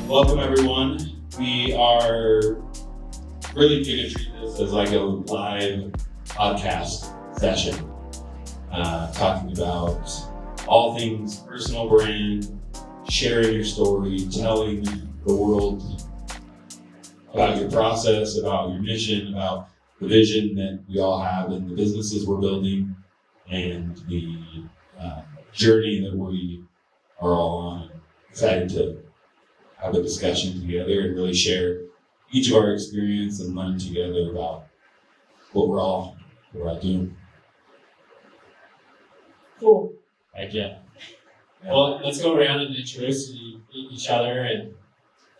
Welcome everyone. We are really going to treat this as like a live podcast session, talking about all things personal brand, sharing your story, telling the world about your process, about your mission, about the vision that we all have and the businesses we're building, and the journey that we are all on. Excited to have a discussion together and really share each of our experience and learn together about what we're all doing. Cool. Heck yeah. Well, let's go around and introduce each other.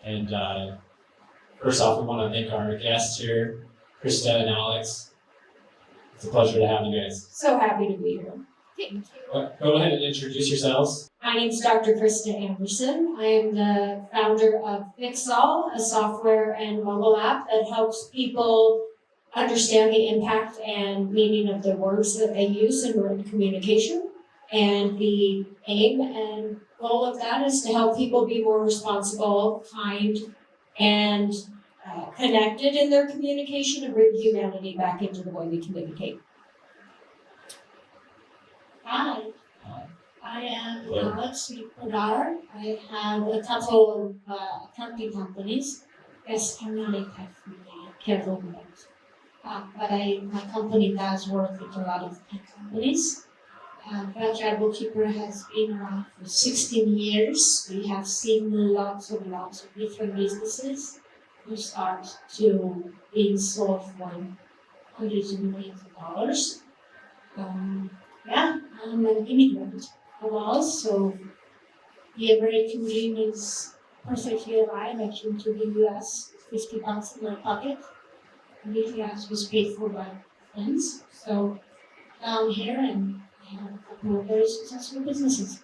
And first off, we want to thank our guests here, Krista and Alex. It's a pleasure to have you guys. So happy to be here. Thank you. Go ahead and introduce yourselves. My name is Dr. Krista Anderson. I am the founder of Fixall, a software and mobile app that helps people understand the impact and meaning of the words that they use in written communication. And the aim and goal of that is to help people be more responsible, kind, and connected in their communication and bring humanity back into the way we communicate. Hi, I am Alex Podar. I have a couple of accounting companies. Yes, I'm not a tech careful with that. But my company does work with a lot of tech companies. Bsbk Bookkeeper has been around for 16 years. We have seen lots of different businesses who start to being sold for hundreds of millions of dollars. I'm an immigrant of ours, so the American dream is perfectly alive. I came to the US with $50 in my pocket. The US was paid for by friends. So now I'm here and I have a couple of very successful businesses.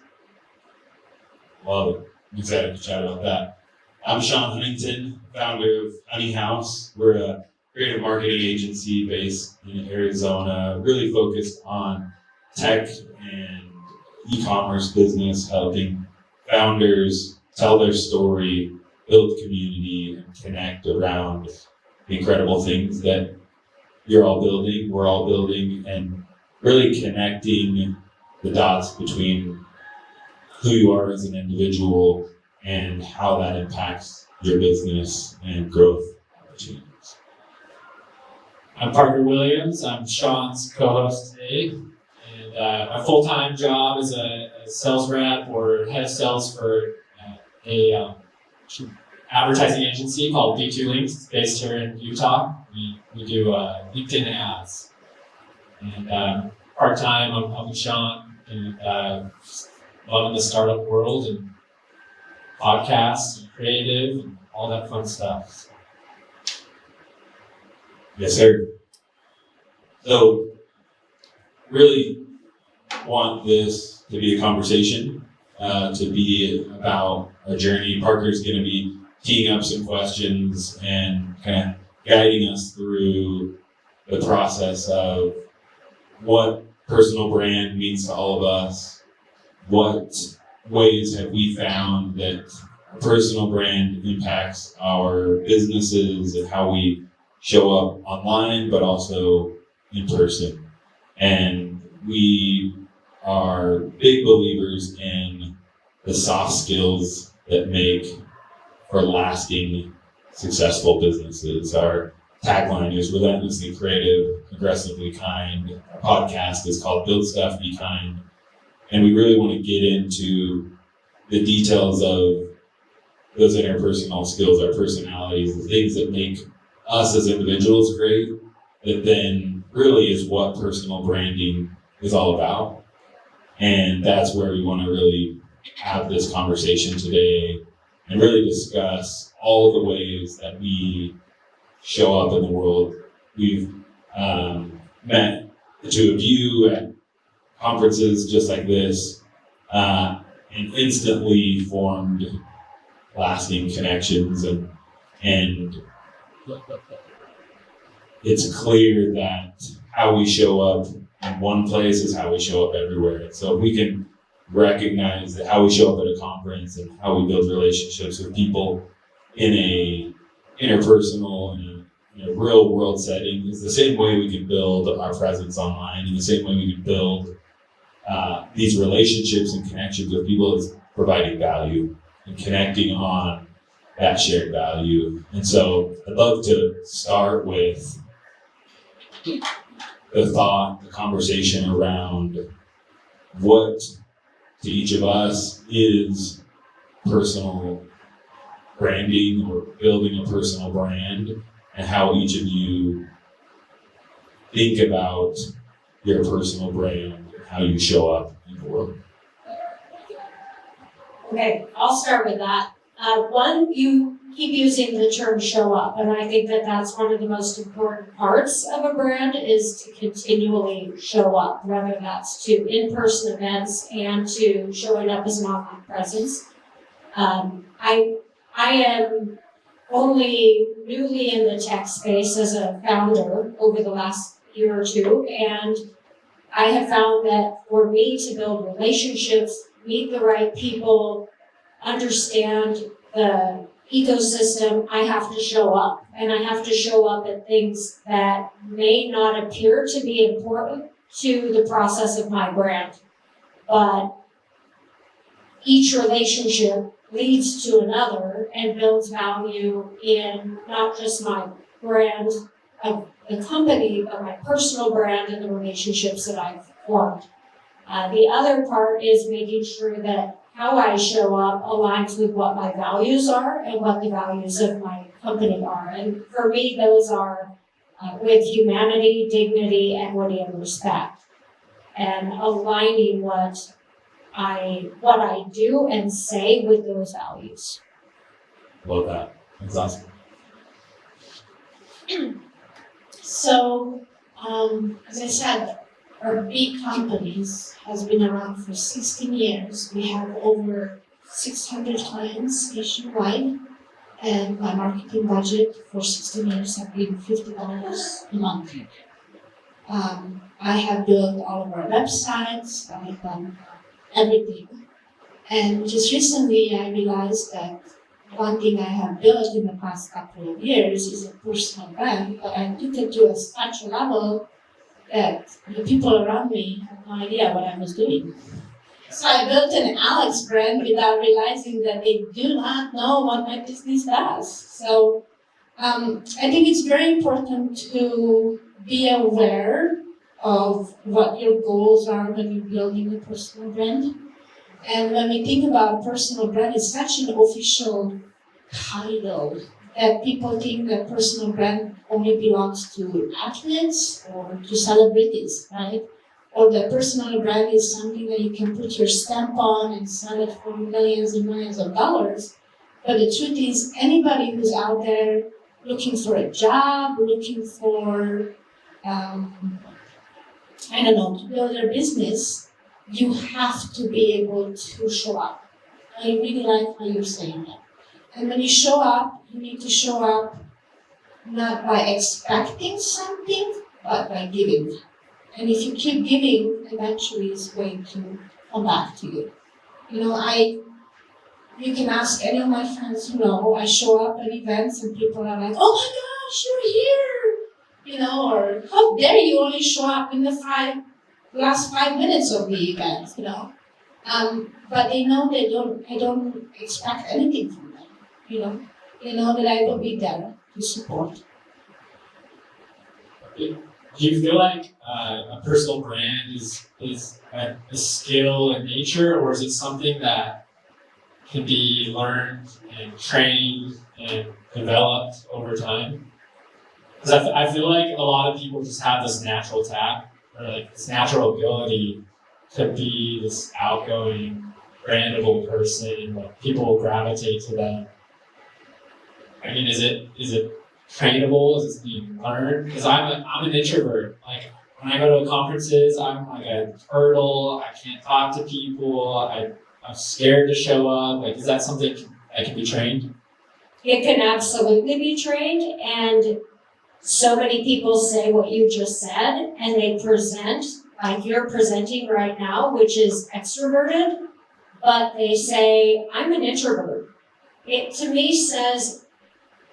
Love it. I'm excited to chat about that. I'm Sean Huntington, founder of Honey House. We're a creative marketing agency based in Arizona, really focused on tech and e-commerce business, helping founders tell their story, build community, and connect around the incredible things that you're all building, we're all building, and really connecting the dots between who you are as an individual and how that impacts your business and growth opportunities. I'm Parker Williams. I'm Sean's co-host today. My full-time job is a sales rep or head of sales for a advertising agency called B2 Links. It's based here in Utah. We do LinkedIn ads. And part-time, I'm with Sean, and loving the startup world and podcasts and creative and all that fun stuff. Yes, sir. So, really want this to be a conversation, to be about a journey. Parker's going to be teeing up some questions and kind of guiding us through the process of what personal brand means to all of us, what ways have we found that a personal brand impacts our businesses and how we show up online, but also in person. And we are big believers in the soft skills that make for lasting, successful businesses. Our tagline is relentlessly creative, aggressively kind. Our podcast is called Build Stuff, Be Kind. And we really want to get into the details of those interpersonal skills, our personalities, the things that make us as individuals great, that then really is what personal branding is all about. And that's where we want to really have this conversation today and really discuss all of the ways that we show up in the world. We've met the two of you at conferences just like this and instantly formed lasting connections, and it's clear that how we show up in one place is how we show up everywhere. So if we can recognize that how we show up at a conference and how we build relationships with people in a interpersonal, in a real world setting is the same way we can build our presence online, and the same way we can build these relationships and connections with people is providing value and connecting on that shared value. And so I'd love to start with the conversation around what to each of us is personal branding or building a personal brand, and how each of you think about your personal brand and how you show up in the world. Okay, I'll start with that. One, you keep using the term show up, and I think that that's one of the most important parts of a brand is to continually show up, whether that's to in-person events and to showing up as an online presence. I am only newly in the tech space as a founder over the last year or two, and I have found that for me to build relationships, meet the right people, understand the ecosystem, I have to show up. And I have to show up at things that may not appear to be important to the process of my brand. But each relationship leads to another and builds value in not just my brand of the company, but my personal brand and the relationships that I've formed. The other part is making sure that how I show up aligns with what my values are and what the values of my company are. And for me, those are with humanity, dignity, equity, and respect. And aligning what I do and say with those values. Love that. That's awesome. So, as I said, our big companies has been around for 16 years. We have over 600 clients nationwide, and my marketing budget for 16 years have been $50 a month. I have built all of our websites. I have done everything. And just recently, I realized that one thing I have built in the past couple of years is a personal brand, but I took it to such a level that the people around me had no idea what I was doing. So I built an Alex brand without realizing that they do not know what my business does. So I think it's very important to be aware of what your goals are when you're building a personal brand. And when we think about personal brand, it's such an official title that people think that personal brand only belongs to athletes or to celebrities, right? Or that personal brand is something that you can put your stamp on and sell it for millions and millions of dollars. But the truth is, anybody who's out there looking for a job, looking for, to build their business, you have to be able to show up. I really like how you're saying that. And when you show up, you need to show up not by expecting something, but by giving. And if you keep giving, eventually it's going to come back to you. You can ask any of my friends who know, I show up at events and people are like, oh my gosh, you're here! Or how dare you only show up in the last 5 minutes of the event, But they know I don't expect anything from them, They know that I will be there to support. Do you feel like a personal brand is a skill in nature, or is it something that can be learned and trained and developed over time? Because I feel like a lot of people just have this natural tap, or like this natural ability to be this outgoing, brandable person. Like people will gravitate to them. I mean, is it trainable? Is it being learned? Because I'm an introvert. Like when I go to conferences, I'm like a turtle. I can't talk to people. I'm scared to show up. Like, is that something that can be trained? It can absolutely be trained, and so many people say what you just said, and they present like you're presenting right now, which is extroverted, but they say, I'm an introvert. It to me says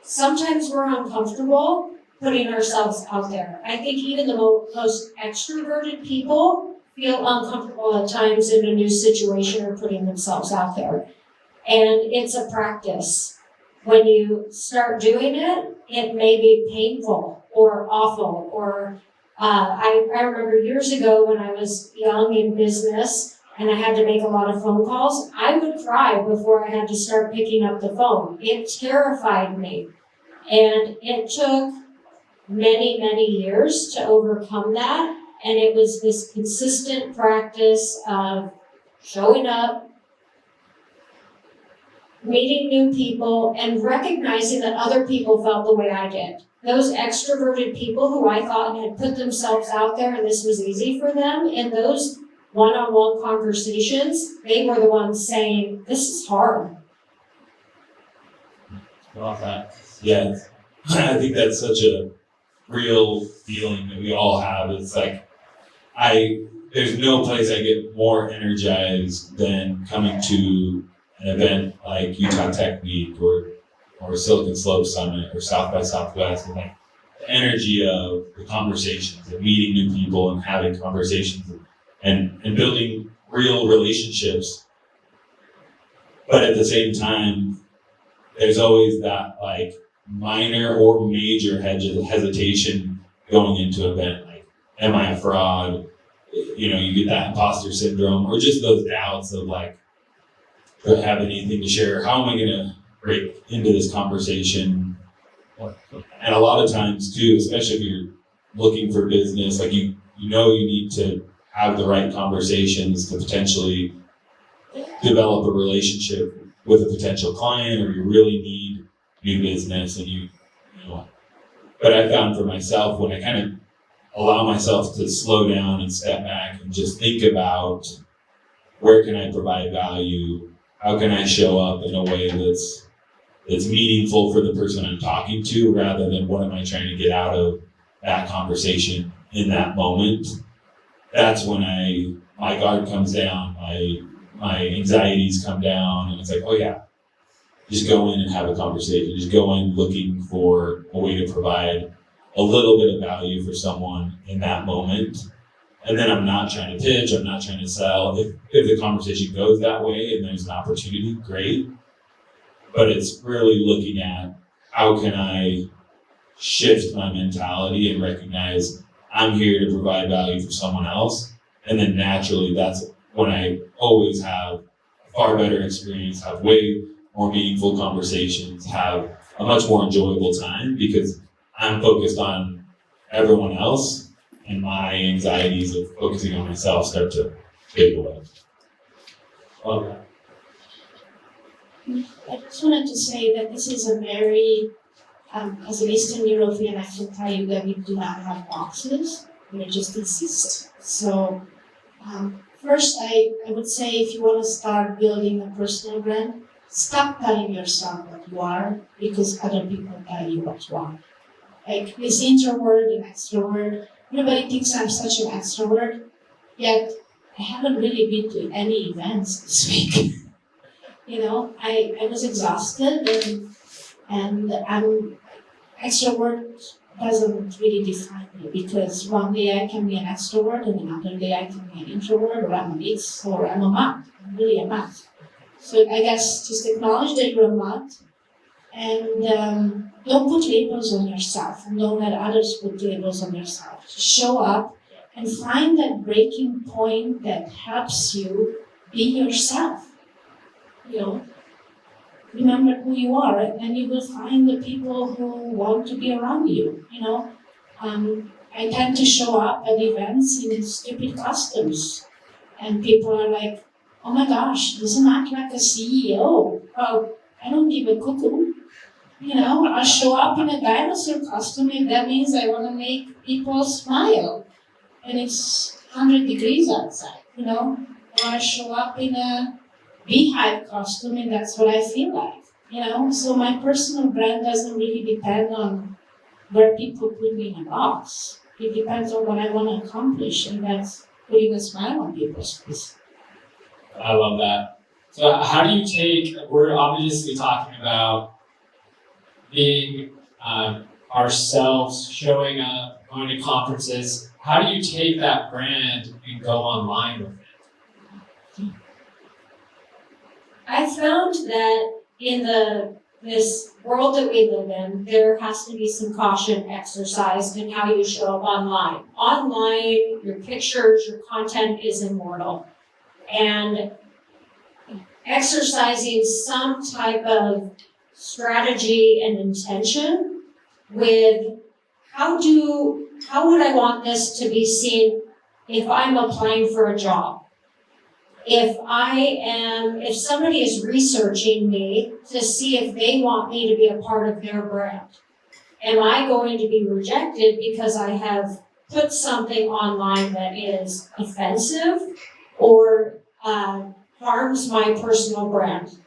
sometimes we're uncomfortable putting ourselves out there. I think even the most extroverted people feel uncomfortable at times in a new situation or putting themselves out there. And it's a practice. When you start doing it, it may be painful or awful. Or I remember years ago when I was young in business and I had to make a lot of phone calls, I would cry before I had to start picking up the phone. It terrified me. And it took many, many years to overcome that. And it was this consistent practice of showing up, meeting new people, and recognizing that other people felt the way I did. Those extroverted people who I thought had put themselves out there and this was easy for them, in those one-on-one conversations, they were the ones saying, this is hard. Love that. Yeah, I think that's such a real feeling that we all have. It's like, there's no place I get more energized than coming to an event like Utah Tech Week or Silicon Slope Summit or South by Southwest, and like the energy of the conversations and meeting new people and having conversations and building real relationships. But at the same time, there's always that like minor or major hesitation going into an event. Like, am I a fraud? You get that imposter syndrome, or just those doubts of like, do I have anything to share? How am I going to break into this conversation? And a lot of times too, especially if you're looking for business, like you need to have the right conversations to potentially develop a relationship with a potential client, or you really need new business. And but I found for myself, when I kind of allow myself to slow down and step back and just think about, where can I provide value? How can I show up in a way that's meaningful for the person I'm talking to, rather than what am I trying to get out of that conversation in that moment? That's when my guard comes down, my anxieties come down, and it's like, oh yeah, just go in and have a conversation. Just go in looking for a way to provide a little bit of value for someone in that moment. And then I'm not trying to pitch, I'm not trying to sell. If the conversation goes that way and there's an opportunity, great. But it's really looking at, how can I shift my mentality and recognize I'm here to provide value for someone else. And then naturally, that's when I always have a far better experience, have way more meaningful conversations, have a much more enjoyable time, because I'm focused on everyone else, and my anxieties of focusing on myself start to fade away. Love that. I just wanted to say that this is a very, as an Eastern European, I can tell you that we do not have boxes, we just exist. So, first I would say, if you want to start building a personal brand, stop telling yourself what you are, because other people tell you what you are. Like this introvert and extrovert, everybody thinks I'm such an extrovert, yet I haven't really been to any events this week. I was exhausted, and extrovert doesn't really define me, because one day I can be an extrovert and another day I can be an introvert, or I'm a mix, or I'm a mutt. I'm really a mutt. So I guess just acknowledge that you're a mutt, and don't put labels on yourself, and don't let others put labels on yourself. Just show up and find that breaking point that helps you be yourself. Remember who you are, and you will find the people who want to be around you. I tend to show up at events in stupid costumes, and people are like, "Oh my gosh, doesn't act like a CEO." Well, I don't give a cuckoo. I show up in a dinosaur costume if that means I want to make people smile, and it's 100 degrees outside. Or I show up in a beehive costume, and that's what I feel like. So my personal brand doesn't really depend on where people put me in a box. It depends on what I want to accomplish, and that's putting a smile on people's face. I love that. So how do you we're obviously talking about being ourselves, showing up, going to conferences, how do you take that brand and go online with it? I found that in this world that we live in, there has to be some caution exercised in how you show up online. Online, your pictures, your content is immortal. And exercising some type of strategy and intention with how would I want this to be seen if I'm applying for a job? If somebody is researching me to see if they want me to be a part of their brand, am I going to be rejected because I have put something online that is offensive or harms my personal brand?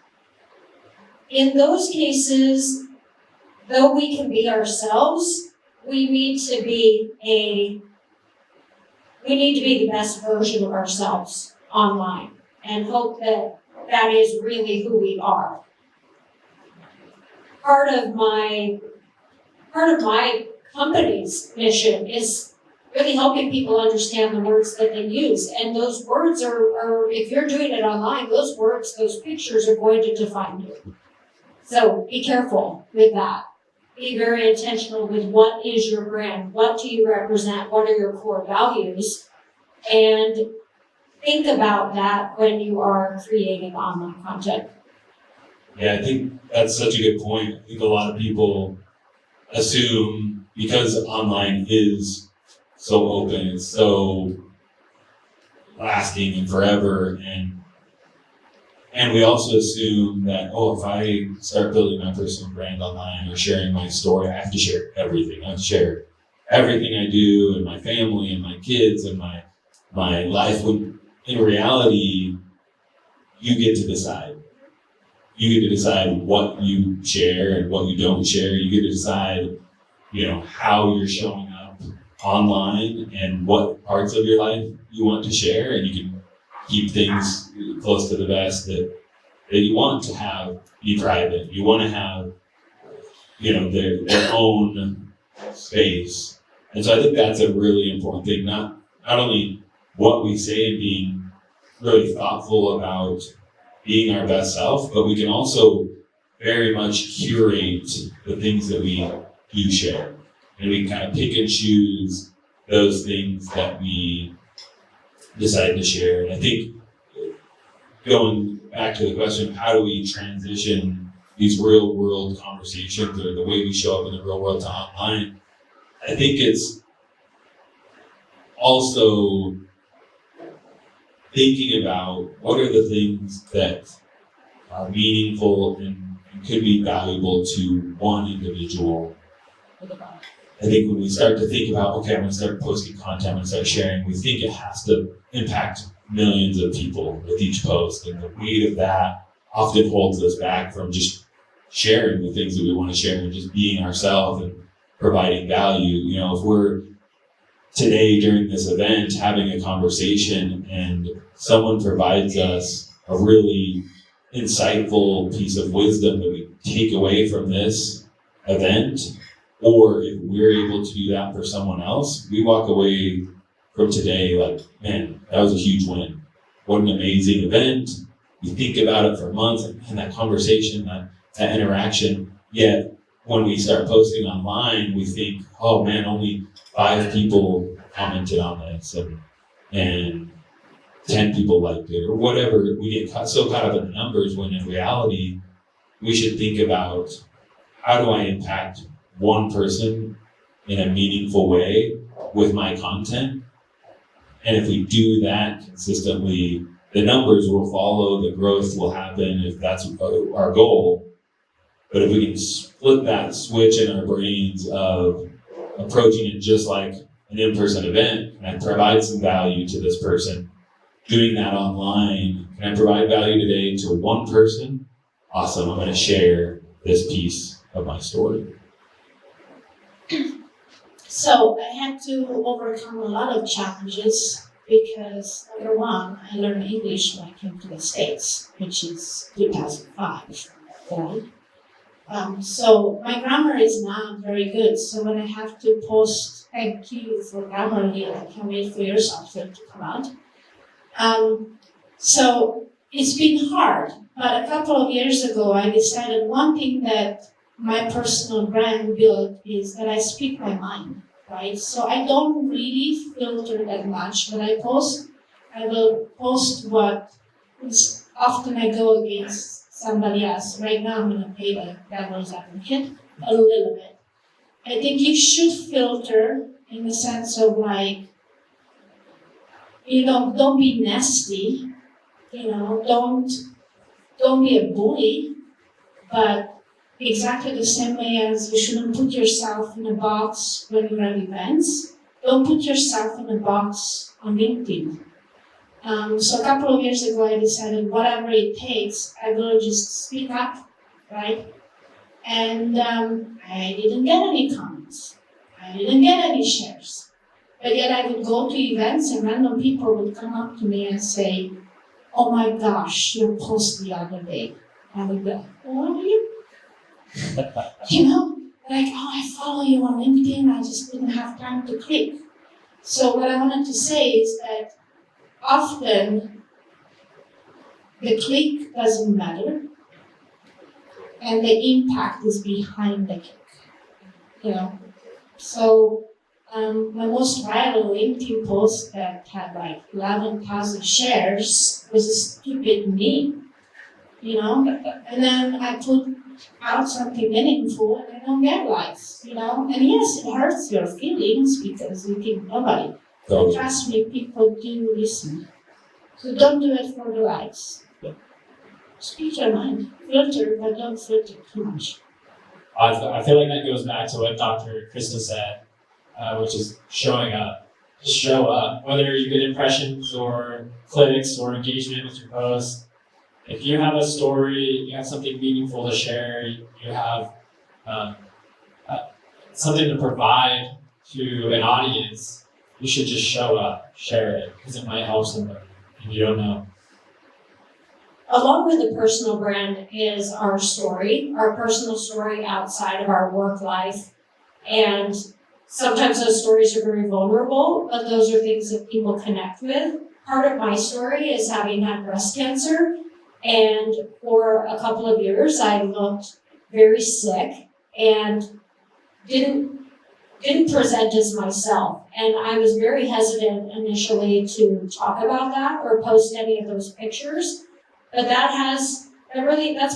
In those cases, though we can be ourselves, we need to be the best version of ourselves online and hope that that is really who we are. Part of my company's mission is really helping people understand the words that they use. And those words are if you're doing it online, those words, those pictures are going to define you. So be careful with that. Be very intentional with what is your brand, what do you represent, what are your core values, and think about that when you are creating online content. Yeah, I think that's such a good point. I think a lot of people assume because online is so open, it's so lasting and forever, and we also assume that, if I start building my personal brand online or sharing my story, I have to share everything. I have to share everything I do and my family and my kids and my life. When in reality, you get to decide. You get to decide what you share and what you don't share. You get to decide, how you're showing up online and what parts of your life you want to share, and you can keep things close to the vest that you want to have be private. You want to have, their own space. And so I think that's a really important thing, not only what we say and being really thoughtful about being our best self, but we can also very much curate the things that we do share. And we kind of pick and choose those things that we decide to share. And I think going back to the question of how do we transition these real world conversations or the way we show up in the real world to online, I think it's also thinking about what are the things that are meaningful and could be valuable to one individual. I think when we start to think about, okay, I'm going to start posting content, I'm going to start sharing, we think it has to impact millions of people with each post. And the weight of that often holds us back from just sharing the things that we want to share and just being ourselves and providing value. If we're today during this event having a conversation and someone provides us a really insightful piece of wisdom that we take away from this event, or if we're able to do that for someone else, we walk away from today like, man, that was a huge win. What an amazing event. We think about it for months, and that conversation, that interaction. Yet when we start posting online, we think, oh man, only 5 people commented on this and 10 people liked it, or whatever. We get so caught up in the numbers when in reality, we should think about, how do I impact one person in a meaningful way with my content? And if we do that consistently, the numbers will follow, the growth will happen if that's our goal. But if we can flip that switch in our brains of approaching it just like an in-person event, can I provide some value to this person? Doing that online, can I provide value today to one person? Awesome, I'm going to share this piece of my story. So I had to overcome a lot of challenges because, number one, I learned English when I came to the States, which is 2005. Right? So my grammar is not very good. So when I have to post thank you for Grammarly, I can't wait for your software to come out. So it's been hard. But a couple of years ago, I decided one thing that my personal brand built is that I speak my mind, right? So I don't really filter that much when I post. I will post what is often I go against somebody else. Right now I'm gonna play the devil's advocate a little bit. I think you should filter in the sense of like, don't be nasty, don't be a bully, but exactly the same way as you shouldn't put yourself in a box when you're at events, don't put yourself in a box on LinkedIn. So a couple of years ago, I decided whatever it takes, I will just speak up, right? And I didn't get any comments. I didn't get any shares. But yet I would go to events and random people would come up to me and say, oh my gosh, your post the other day. I would go, what are you? Like, oh, I follow you on LinkedIn, I just didn't have time to click. So what I wanted to say is that often the click doesn't matter and the impact is behind the click. So my most viral LinkedIn post that had like 11,000 shares was a stupid meme, and then I put out something meaningful and I don't get likes, and yes, it hurts your feelings because you think nobody. But trust me, people do listen. So don't do it for the likes. Speak your mind. Filter, but don't filter too much. I feel like that goes back to what Dr. Krista said, which is showing up. Just show up. Whether you get impressions or clicks or engagement with your post. If you have a story, you have something meaningful to share, you have something to provide to an audience, you should just show up, share it, because it might help somebody, and you don't know. Along with the personal brand is our story, our personal story outside of our work life. And sometimes those stories are very vulnerable, but those are things that people connect with. Part of my story is having had breast cancer. And for a couple of years, I looked very sick and didn't present as myself. And I was very hesitant initially to talk about that or post any of those pictures. But that's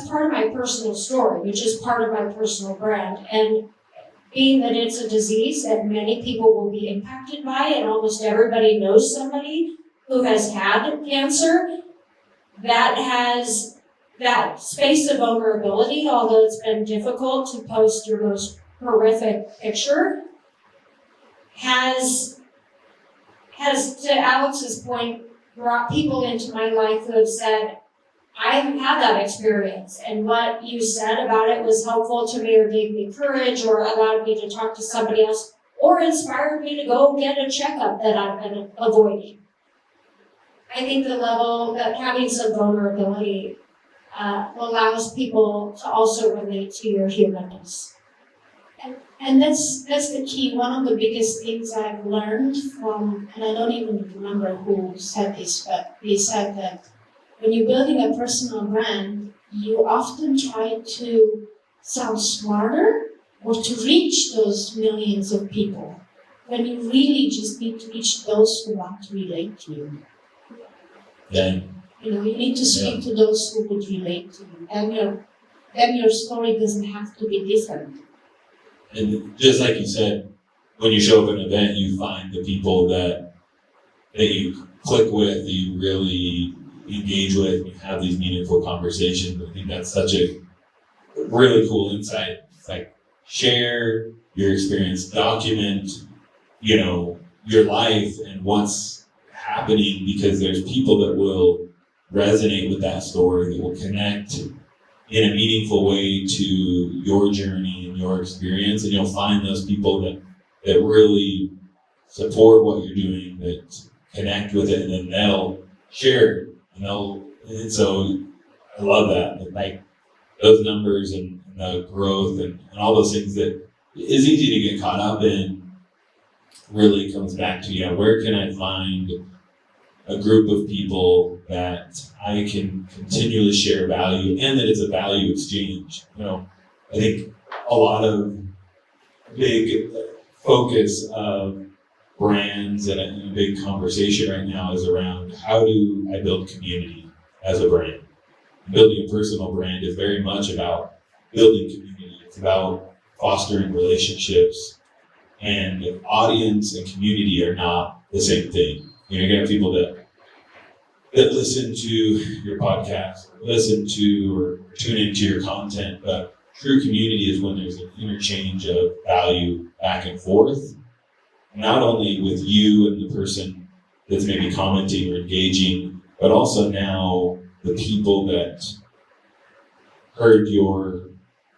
part of my personal story, which is part of my personal brand. And being that it's a disease that many people will be impacted by, and almost everybody knows somebody who has had cancer, that space of vulnerability, although it's been difficult to post your most horrific picture, has, to Alex's point, brought people into my life who have said, I've had that experience, and what you said about it was helpful to me or gave me courage or allowed me to talk to somebody else or inspired me to go get a checkup that I've been avoiding. I think the level that having some vulnerability allows people to also relate to your humanness. And that's the key. One of the biggest things I've learned from, and I don't even remember who said this, but they said that when you're building a personal brand, you often try to sound smarter or to reach those millions of people, when you really just need to reach those who want to relate to you. Yeah. You need to speak to those who would relate to you. And then your story doesn't have to be different. And just like you said, when you show up at an event, you find the people that you click with, that you really engage with, you have these meaningful conversations. I think that's such a really cool insight. It's like, share your experience, document, your life and what's happening, because there's people that will resonate with that story, that will connect in a meaningful way to your journey and your experience, and you'll find those people that really support what you're doing, that connect with it, and then they'll share it. And so I love that. Like those numbers and growth and all those things that is easy to get caught up in, really comes back to, where can I find a group of people that I can continually share value and that it's a value exchange. I think a lot of big focus of brands and a big conversation right now is around how do I build community as a brand. Building a personal brand is very much about building community. It's about fostering relationships, and audience and community are not the same thing. You're gonna have people that listen to your podcast, listen to or tune into your content, but true community is when there's an interchange of value back and forth, not only with you and the person that's maybe commenting or engaging, but also now the people that heard your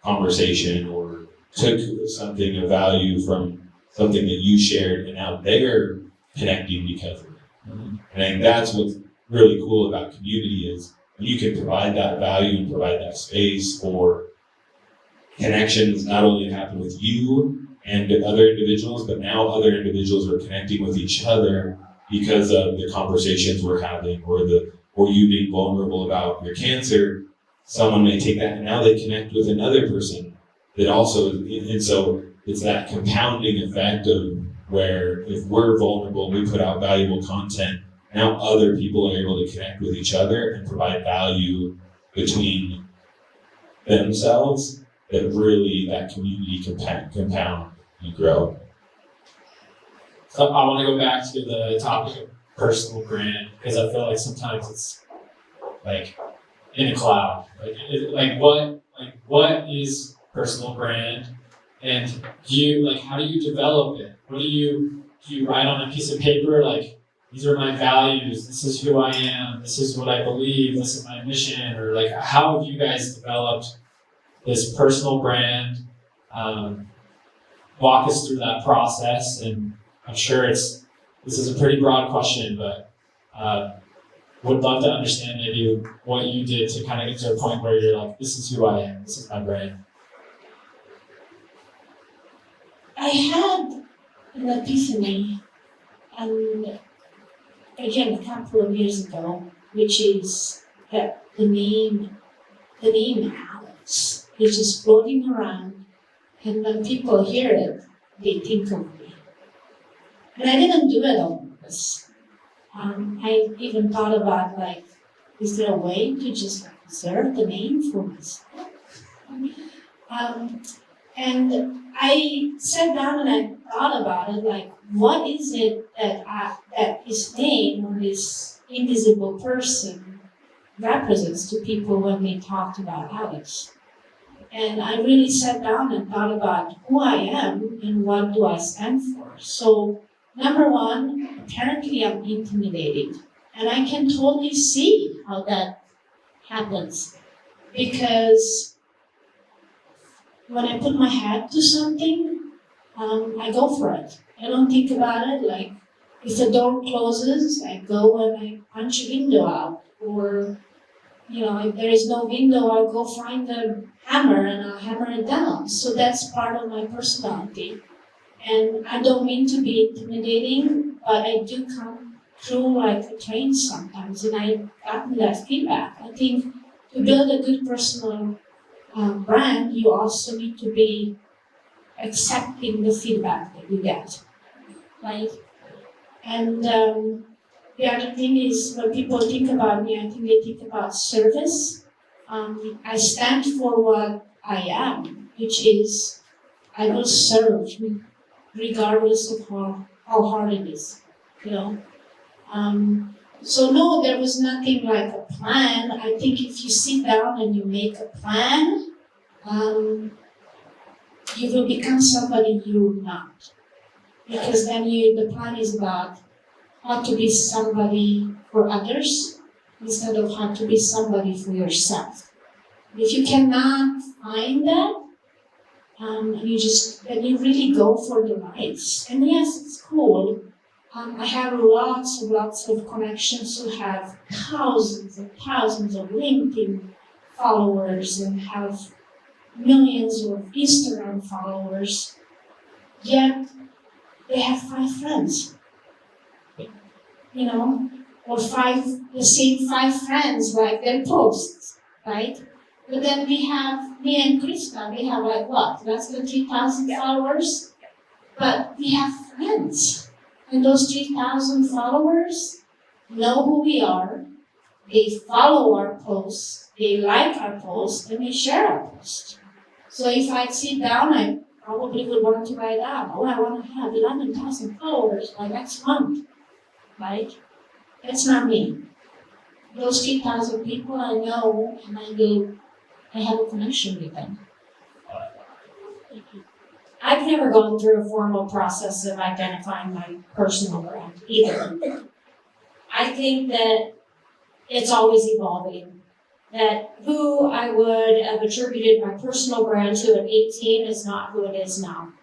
conversation or took something of value from something that you shared, and now they're connecting because of it. And I think that's what's really cool about community is when you can provide that value and provide that space for connections not only to happen with you and other individuals, but now other individuals are connecting with each other because of the conversations we're having or you being vulnerable about your cancer. Someone may take that and now they connect with another person that also, and so it's that compounding effect of where if we're vulnerable, we put out valuable content, now other people are able to connect with each other and provide value between themselves, that really that community compound and grow. So I want to go back to the topic of personal brand, because I feel like sometimes it's like in a cloud. What is personal brand, and how do you develop it? Do you write on a piece of paper like, these are my values, this is who I am, this is what I believe, this is my mission, or like how have you guys developed this personal brand? Walk us through that process, and I'm sure this is a pretty broad question, but would love to understand maybe what you did to kind of get to a point where you're like, this is who I am, this is my brand. I had an epiphany, and again, a couple of years ago, which is that the name Alex is just floating around, and when people hear it, they think of me. And I didn't do it on purpose. I even thought about, like, is there a way to just reserve the name for myself? And I sat down and I thought about it, like, what is it that his name or this invisible person represents to people when they talked about Alex? And I really sat down and thought about who I am and what do I stand for. So, number one, apparently I'm intimidating. And I can totally see how that happens. Because when I put my head to something, I go for it. I don't think about it. Like, if the door closes, I go and I punch a window out. Or, if there is no window, I'll go find a hammer and I'll hammer it down. So that's part of my personality. And I don't mean to be intimidating, but I do come through like a train sometimes, and I've gotten that feedback. I think to build a good personal brand, you also need to be accepting the feedback that you get, right? And the other thing is, when people think about me, I think they think about service. I stand for what I am, which is I will serve regardless of how hard it is, So no, there was nothing like a plan. I think if you sit down and you make a plan, you will become somebody you're not. Because then the plan is about how to be somebody for others instead of how to be somebody for yourself. If you cannot find that, then you really go for the rides. And yes, it's cool. I have lots of connections who have thousands and thousands of LinkedIn followers and have millions of Instagram followers, yet they have 5 friends. You know, or the same 5 friends like their posts, right? But then we have me and Krista, we have like what, less than 3,000 followers? But we have friends. And those 3,000 followers know who we are, they follow our posts, they like our posts, and they share our posts. So if I sit down, I probably would want to write down, oh, I want to have 11,000 followers by next month, right? That's not me. Those 3,000 people I know, and I have a connection with them. I've never gone through a formal process of identifying my personal brand either. I think that it's always evolving. That who I would have attributed my personal brand to at 18 is not who it is now.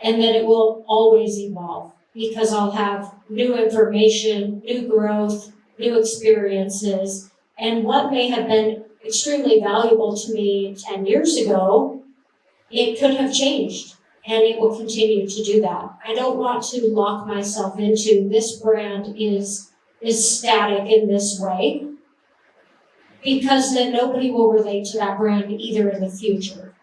And that it will always evolve because I'll have new information, new growth, new experiences, and what may have been extremely valuable to me 10 years ago, it could have changed. And it will continue to do that. I don't want to lock myself into this brand is static in this way, because then nobody will relate to that brand either in the future.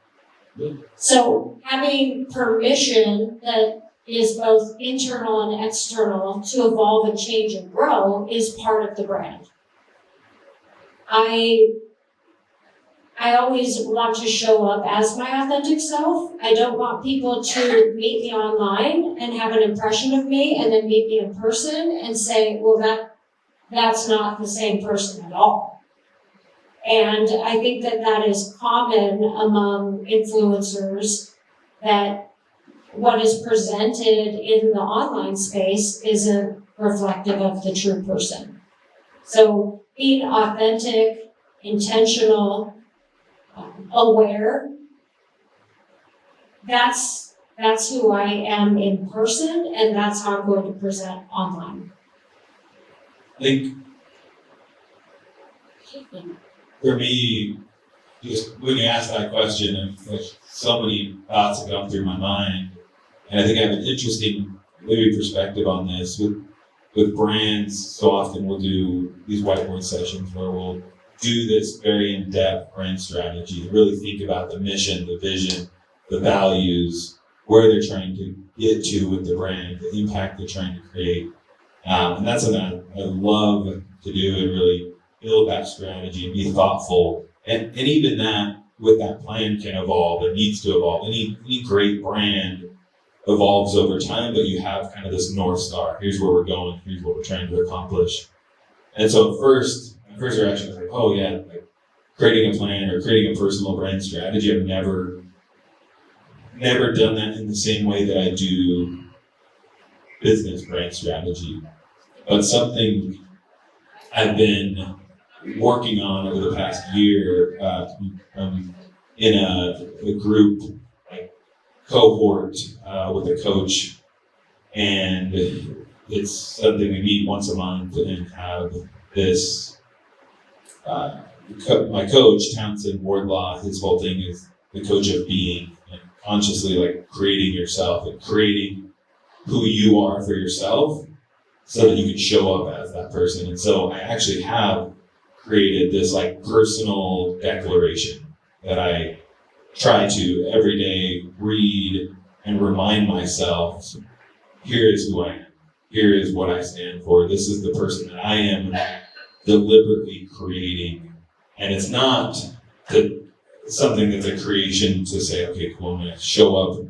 So having permission that is both internal and external to evolve and change and grow is part of the brand. I always want to show up as my authentic self. I don't want people to meet me online and have an impression of me and then meet me in person and say, well, that's not the same person at all. And I think that is common among influencers, that what is presented in the online space isn't reflective of the true person. So being authentic, intentional, aware, that's who I am in person, and that's how I'm going to present online. I think for me, just when you ask that question, like, so many thoughts have gone through my mind, and I think I have an interesting maybe perspective on this. With brands, so often we'll do these whiteboard sessions where we'll do this very in-depth brand strategy, really think about the mission, the vision, the values, where they're trying to get to with the brand, the impact they're trying to create. And that's something I love to do, and really build that strategy and be thoughtful. And even that, with that plan, can evolve. It needs to evolve. Any great brand evolves over time, but you have kind of this North Star. Here's where we're going. Here's what we're trying to accomplish. And so my first reaction was like, oh yeah, like creating a plan or creating a personal brand strategy. I've never done that in the same way that I do business brand strategy. But something I've been working on over the past year, in a group, like cohort with a coach, and it's something we meet once a month and have this. My coach, Townsend Wardlaw, his whole thing is the coach of being, and consciously like creating yourself and creating who you are for yourself so that you can show up as that person. And so I actually have created this like personal declaration that I try to every day read and remind myself, here is who I am. Here is what I stand for. This is the person that I am deliberately creating. And it's not something that's a creation to say, okay, cool, I'm going to show up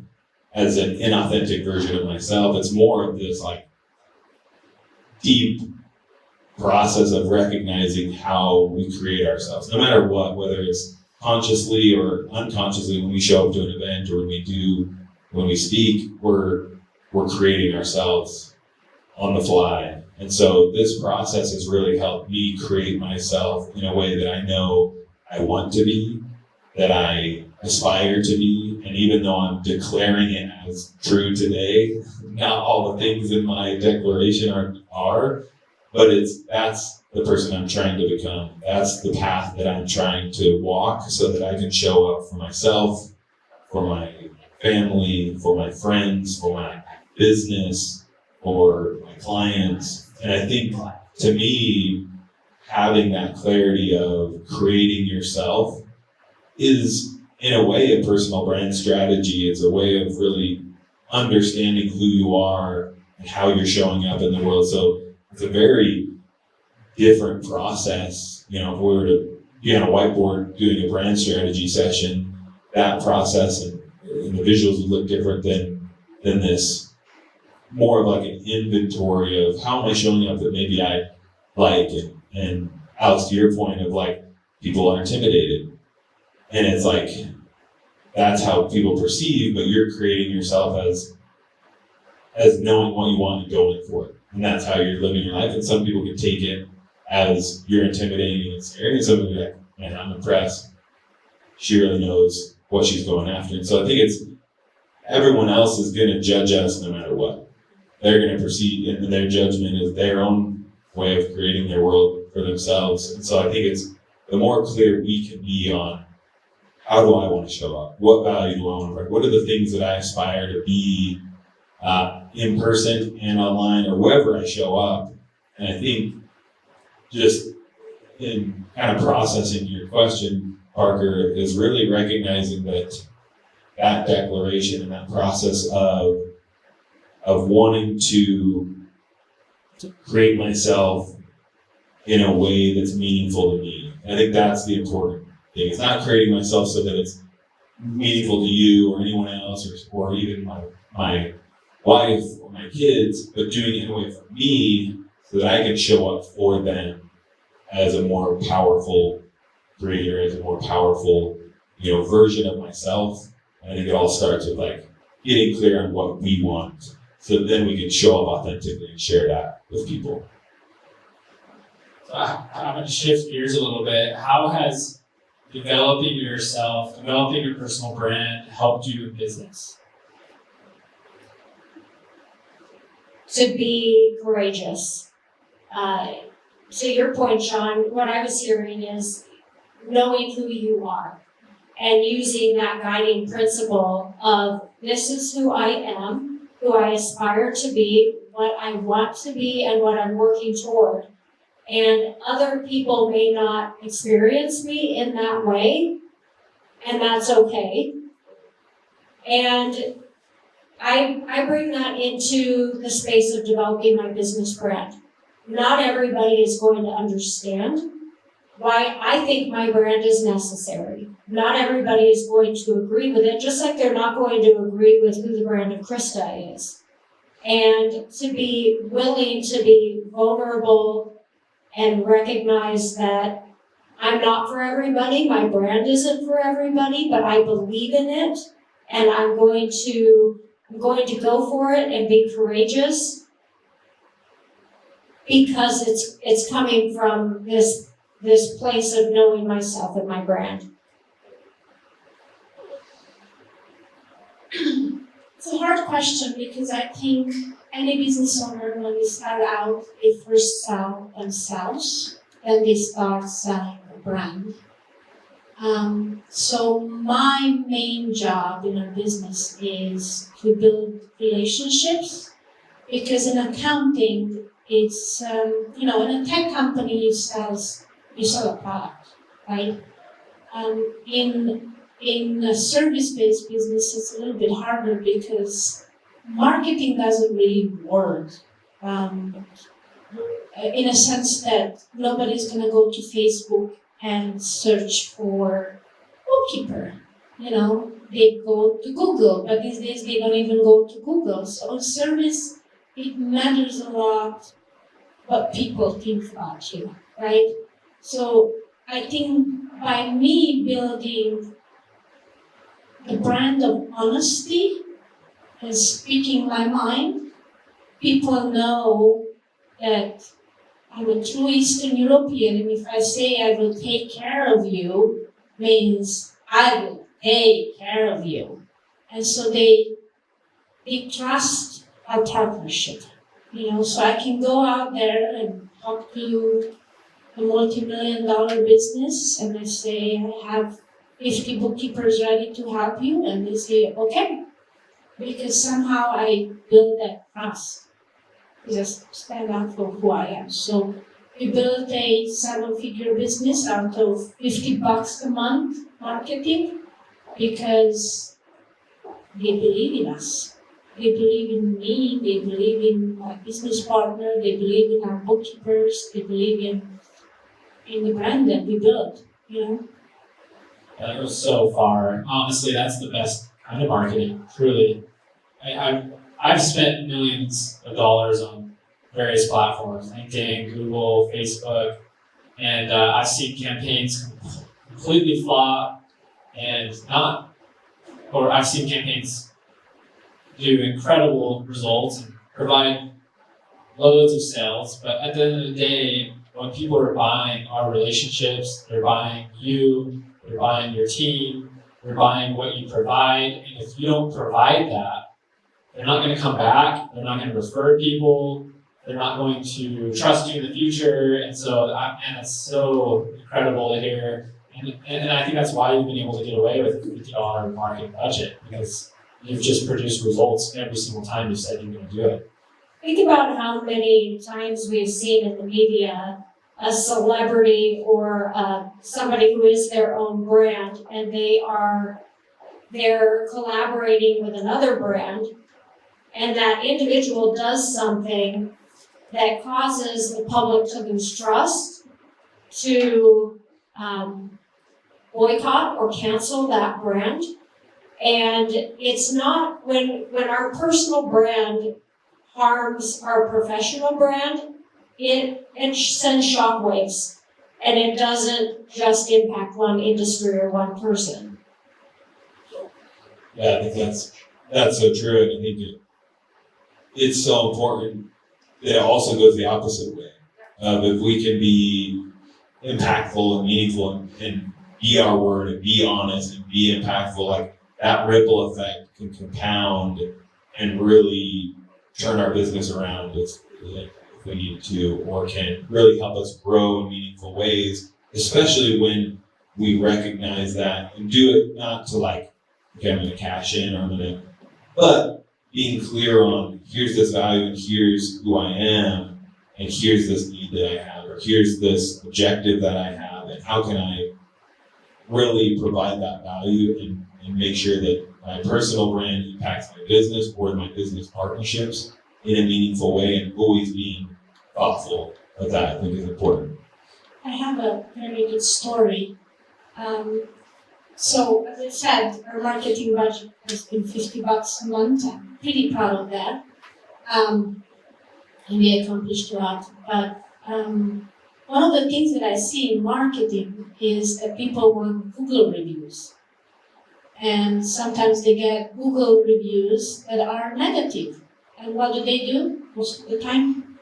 as an inauthentic version of myself. It's more of this like deep process of recognizing how we create ourselves, no matter what, whether it's consciously or unconsciously. When we show up to an event or when we speak, we're creating ourselves on the fly. And so this process has really helped me create myself in a way that I know I want to be, that I aspire to be. And even though I'm declaring it as true today, not all the things in my declaration are, but that's the person I'm trying to become. That's the path that I'm trying to walk so that I can show up for myself, for my family, for my friends, for my business, for my clients. And I think, to me, having that clarity of creating yourself is, in a way, a personal brand strategy. It's a way of really understanding who you are and how you're showing up in the world. So it's a very different process. You know, if we were to be on a whiteboard doing a brand strategy session, that process and the visuals would look different than this, more of like an inventory of how am I showing up that maybe I like. And Alex, to your point of like, people are intimidated. And it's like, that's how people perceive, but you're creating yourself as knowing what you want and going for it. And that's how you're living your life. And some people can take it as you're intimidating and scary. And some people are like, man, I'm impressed. She really knows what she's going after. And so I think it's, everyone else is going to judge us no matter what. They're going to perceive, and their judgment is their own way of creating their world for themselves. And so I think it's, the more clear we can be on, how do I want to show up? What value do I want to bring? What are the things that I aspire to be in person and online, or wherever I show up? And I think, just in kind of processing your question, Parker, is really recognizing that declaration and that process of wanting to create myself in a way that's meaningful to me. I think that's the important thing. It's not creating myself so that it's meaningful to you or anyone else, or even my wife or my kids, but doing it in a way for me so that I can show up for them as a more powerful creator, as a more powerful, version of myself. And I think it all starts with like getting clear on what we want, so that then we can show up authentically and share that with people. So I'm going to shift gears a little bit. How has developing yourself, developing your personal brand helped you in business? To be courageous. To your point, Sean, what I was hearing is knowing who you are and using that guiding principle of, this is who I am, who I aspire to be, what I want to be, and what I'm working toward. And other people may not experience me in that way, and that's okay. And I bring that into the space of developing my business brand. Not everybody is going to understand why I think my brand is necessary. Not everybody is going to agree with it, just like they're not going to agree with who the brand of Krista is. And to be willing to be vulnerable and recognize that I'm not for everybody, my brand isn't for everybody, but I believe in it, and I'm going to go for it and be courageous, because it's coming from this place of knowing myself and my brand. It's a hard question, because I think any business owner, when they start out, they first sell themselves, then they start selling the brand. So my main job in a business is to build relationships, because in accounting, it's, in a tech company, you sell a product, right? In a service-based business, it's a little bit harder, because marketing doesn't really work. In a sense that nobody's going to go to Facebook and search for bookkeeper. They go to Google, but these days they don't even go to Google. So in service, it matters a lot what people think about you, right? So I think by me building the brand of honesty and speaking my mind, people know that I'm a true Eastern European, and if I say I will take care of you, means I will take care of you. And so they trust our partnership. So I can go out there and talk to a multi-million-dollar business, and I say, I have 50 bookkeepers ready to help you, and they say, okay, because somehow I built that trust. Just stand up for who I am. So we built a 7-figure business out of $50 a month marketing because they believe in us. They believe in me, they believe in my business partner, they believe in our bookkeepers, they believe in the brand that we built, you know? That goes so far. Honestly, that's the best kind of marketing, truly. I've spent millions of dollars on various platforms, LinkedIn, Google, Facebook, and I've seen campaigns completely flop I've seen campaigns do incredible results and provide loads of sales, but at the end of the day, when people are buying our relationships, they're buying you, they're buying your team, they're buying what you provide, and if you don't provide that, they're not going to come back, they're not going to refer people, they're not going to trust you in the future, and it's so incredible to hear, and I think that's why you've been able to get away with a $50 marketing budget, because you've just produced results every single time you said you're going to do it. Think about how many times we've seen in the media a celebrity or somebody who is their own brand, and they're collaborating with another brand, and that individual does something that causes the public to lose trust, to boycott or cancel that brand. And it's not when our personal brand harms our professional brand, it sends shockwaves, and it doesn't just impact one industry or one person. Yeah, I think that's so true, and I think it's so important that it also goes the opposite way. If we can be impactful and meaningful and be our word and be honest and be impactful, like that ripple effect can compound and really turn our business around if we need to, or can really help us grow in meaningful ways, especially when we recognize that and do it not to like, okay, I'm going to cash in, or but being clear on here's this value and here's who I am and here's this need that I have, or here's this objective that I have, and how can I really provide that value and make sure that my personal brand impacts my business or my business partnerships in a meaningful way, and always being thoughtful of that, I think, is important. I have a very good story. So, as I said, our marketing budget has been $50 a month. I'm pretty proud of that. And we accomplished a lot. But one of the things that I see in marketing is that people want Google reviews. And sometimes they get Google reviews that are negative. And what do most of the time?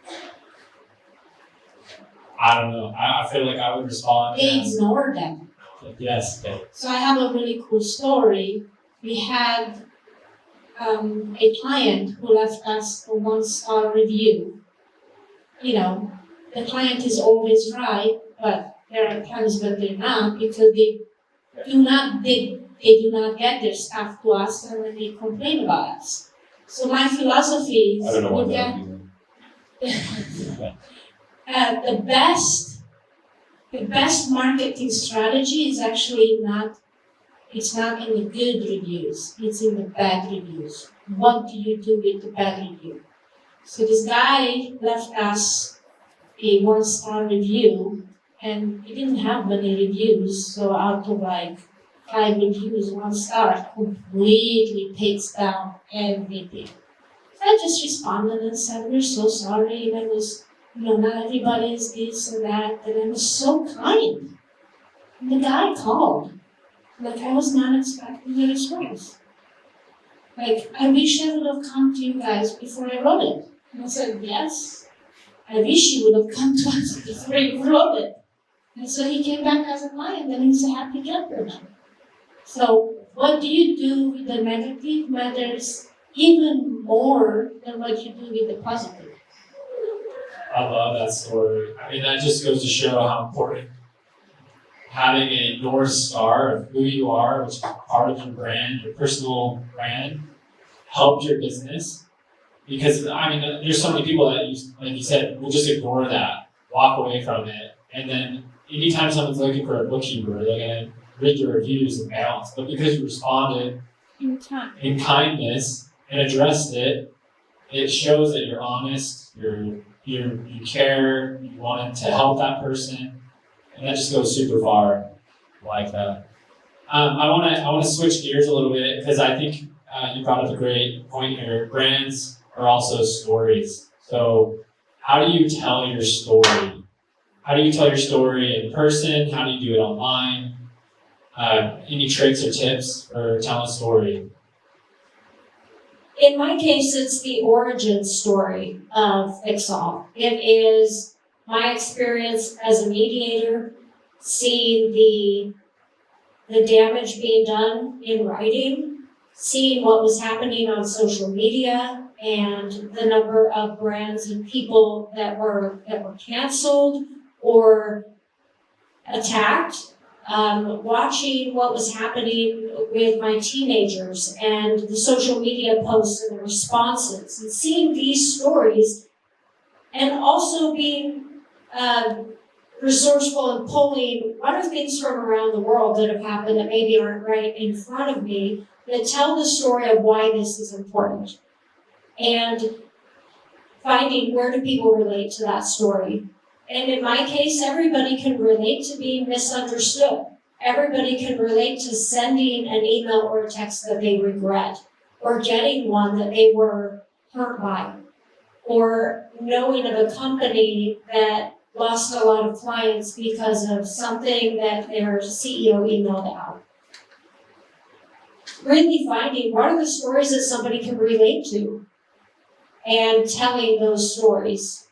I don't know. I feel like I would respond. They ignore them. Yes. So I have a really cool story. We had a client who left us a 1-star review. You know, the client is always right, but there are times when they're not, because they do not get their stuff to us, and then they complain about us. So my philosophy is, I don't know why that would be. the best marketing strategy is actually it's not in the good reviews, it's in the bad reviews. What do you do with the bad review? So this guy left us a 1-star review, and he didn't have many reviews, so out of like 5 reviews, 1 star completely takes down everything. So I just responded and said, we're so sorry, that was, not everybody is this and that, and I was so kind. And the guy called. Like, I was not expecting a response. Like, I wish I would have come to you guys before I wrote it. And I said, yes, I wish you would have come to us before you wrote it. And so he came back as a client, and he's a happy camper now. So what do you do with the negative matters even more than what you do with the positive. I love that story. I mean, that just goes to show how important having a North Star of who you are, which is part of your brand, your personal brand, helped your business. Because, I mean, there's so many people that, like you said, will just ignore that, walk away from it. And then anytime someone's looking for a bookkeeper, they're going to read your reviews and balance. But because you responded in kindness and addressed it, it shows that you're honest, you care, you wanted to help that person, and that just goes super far like that. I want to switch gears a little bit because I think you brought up a great point here. Brands are also stories. So how do you tell your story? How do you tell your story in person? How do you do it online? Any tricks or tips for telling a story? In my case, it's the origin story of Ixal. It is my experience as a mediator, seeing the damage being done in writing, seeing what was happening on social media, and the number of brands and people that were canceled or attacked. Watching what was happening with my teenagers and the social media posts and the responses, and seeing these stories, and also being resourceful and pulling what are things from around the world that have happened that maybe aren't right in front of me that tell the story of why this is important, and finding where do people relate to that story. And in my case, everybody can relate to being misunderstood. Everybody can relate to sending an email or a text that they regret, or getting one that they were hurt by, or knowing of a company that lost a lot of clients because of something that their CEO emailed out. Really finding what are the stories that somebody can relate to, and telling those stories.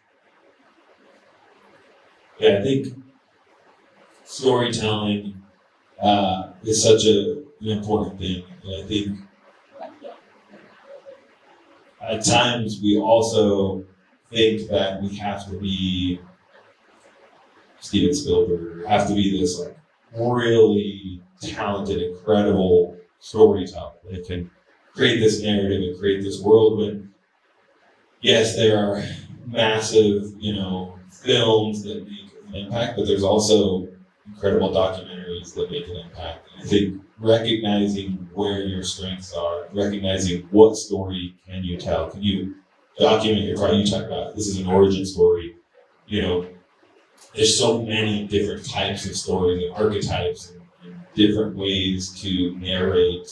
Yeah, I think storytelling is such an important thing. And I think at times we also think that we have to be Steven Spielberg, have to be this like really talented, incredible storyteller that can create this narrative and create this world. When yes, there are massive, films that make an impact, but there's also incredible documentaries that make an impact. And I think recognizing where your strengths are, recognizing what story can you tell, can you document your part? You talk about this is an origin story. There's so many different types of stories and archetypes and different ways to narrate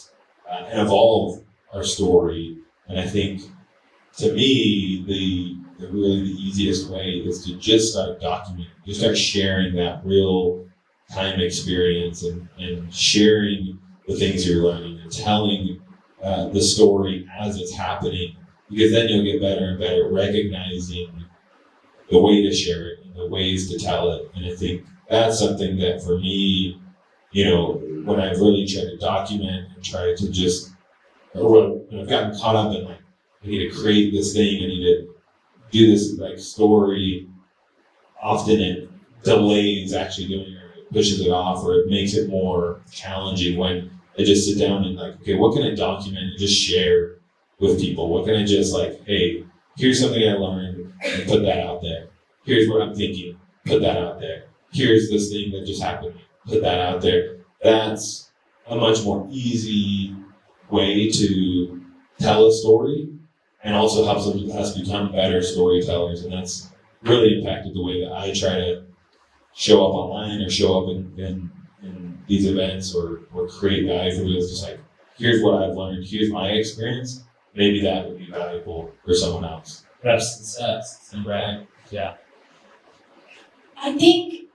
and evolve our story. And I think, to me, the easiest way is to just start documenting, just start sharing that real time experience and sharing the things you're learning and telling the story as it's happening, because then you'll get better and better at recognizing the way to share it and the ways to tell it. And I think that's something that for me, when I've really tried to document and try to just, or when I've gotten caught up in like, I need to create this thing, I need to do this like story, often it delays actually doing it, or it pushes it off, or it makes it more challenging when I just sit down and like, okay, what can I document and just share with people? What can I just like, hey, here's something I learned and put that out there. Here's what I'm thinking, put that out there. Here's this thing that just happened, put that out there. That's a much more easy way to tell a story, and also helps us become better storytellers. And that's really impacted the way that I try to show up online or show up in these events or create value for people. It's just like, here's what I've learned, here's my experience. Maybe that would be valuable for someone else. Reps and sets and brag. Yeah. I think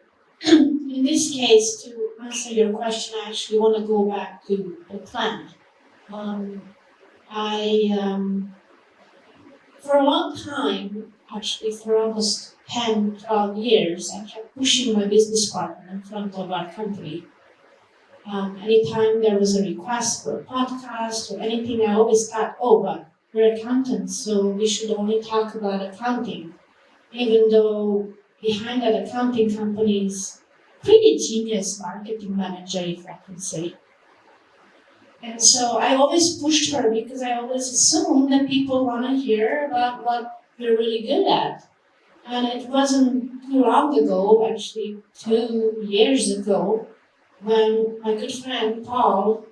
in this case, to answer your question, I actually want to go back to the plan. For a long time, actually for almost 10, 12 years, I kept pushing my business partner in front of our company. Anytime there was a request for a podcast or anything, I always thought, but we're accountants, so we should only talk about accounting. even though behind that accounting company is pretty genius marketing manager, if I can say. And so I always pushed her because I always assumed that people want to hear about what you're really good at. And it wasn't too long ago, actually 2 years ago, when my good friend Paul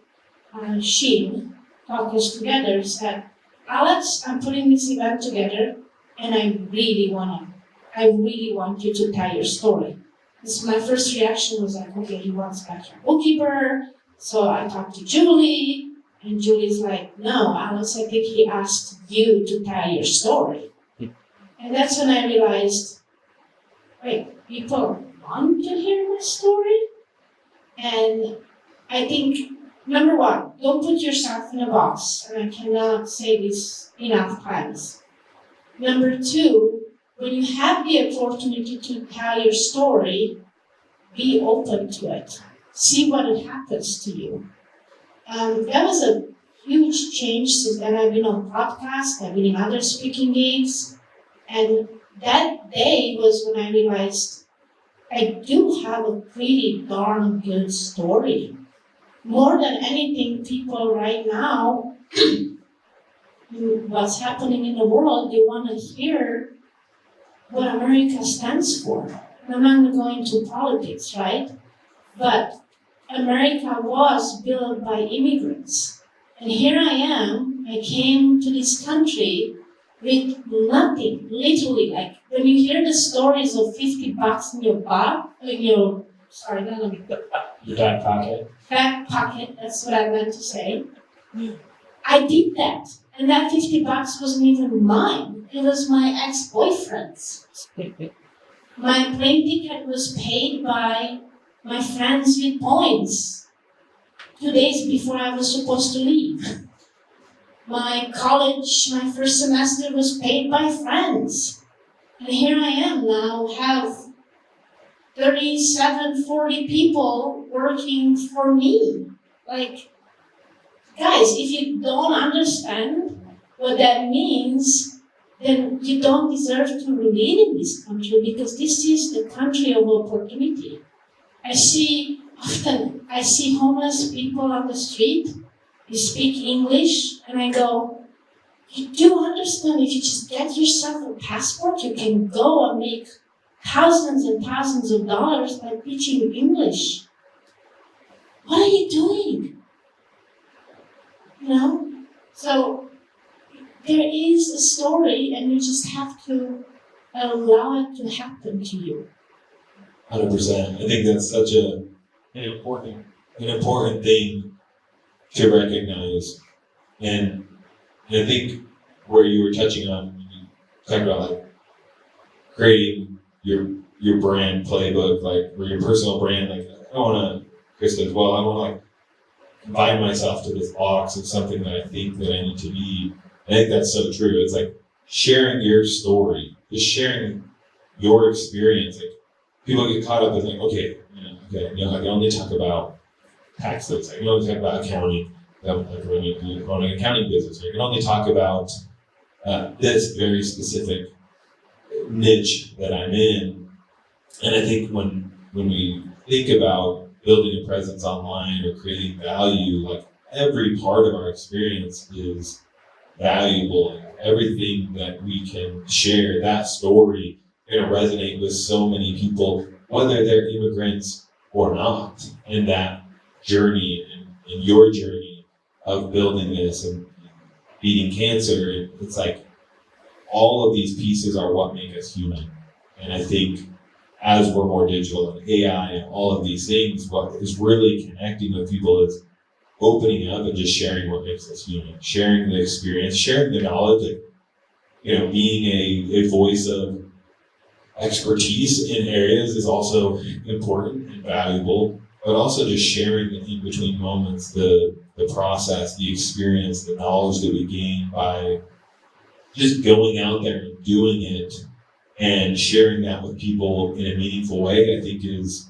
Sheen talked us together and said, Alex, I'm putting this event together and I really want you to tell your story. So my first reaction was like, okay, he wants backyard bookkeeper. So I talked to Julie, and Julie's like, no, Alex, I think he asked you to tell your story. And that's when I realized, wait, people want to hear my story? And I think, number one, don't put yourself in a box, and I cannot say this enough times. Number two, when you have the opportunity to tell your story, be open to it. See what it happens to you. That was a huge change since then. I've been on podcasts, I've been in other speaking gigs, and that day was when I realized I do have a pretty darn good story. More than anything, people right now, what's happening in the world, they want to hear what America stands for. I'm not going into politics, right? But America was built by immigrants. And here I am, I came to this country with nothing, literally. Like when you hear the stories of $50 in your Your back pocket. back pocket, that's what I meant to say. I did that. And that $50 wasn't even mine. It was my ex-boyfriend's. My plane ticket was paid by my friends with points 2 days before I was supposed to leave. My college, my first semester was paid by friends. And here I am now, have 37, 40 people working for me. Like, guys, if you don't understand what that means, then you don't deserve to live in this country, because this is the country of opportunity. I see homeless people on the street, they speak English, and I go, you do understand if you just get yourself a passport, you can go and make thousands and thousands of dollars by teaching English. What are you doing? You know? So there is a story, and you just have to allow it to happen to you. 100%. I think that's such an important thing to recognize. And I think where you were touching on, when you talked about like creating your brand playbook, like, or your personal brand, like, I don't want to, Krista as well, I don't want to like confine myself to this box of something that I think that I need to be. I think that's so true. It's like sharing your story, just sharing your experience. Like, people get caught up in like, okay, I can only talk about taxes. I can only talk about accounting. Like when you own an accounting business, I can only talk about this very specific niche that I'm in. And I think when we think about building a presence online or creating value, like every part of our experience is valuable, and everything that we can share, that story, going to resonate with so many people, whether they're immigrants or not, in that journey and your journey of building this and beating cancer. It's like all of these pieces are what make us human. And I think as we're more digital and AI and all of these things, what is really connecting with people is opening up and just sharing what makes us human, sharing the experience, sharing the knowledge, like, being a voice of expertise in areas is also important and valuable, but also just sharing the in-between moments, the process, the experience, the knowledge that we gain by just going out there and doing it and sharing that with people in a meaningful way, I think is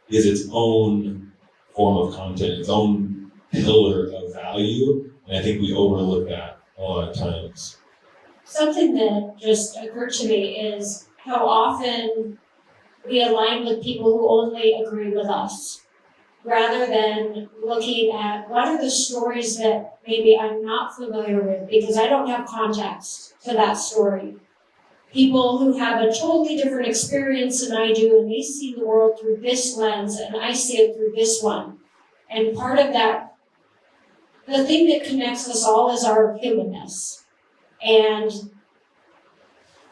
its own form of content, its own pillar of value, and I think we overlook that a lot of times. Something that just occurred to me is, how often we align with people who only agree with us, rather than looking at what are the stories that maybe I'm not familiar with because I don't have context to that story. People who have a totally different experience than I do, and they see the world through this lens, and I see it through this one. And part of that, the thing that connects us all is our humanness. And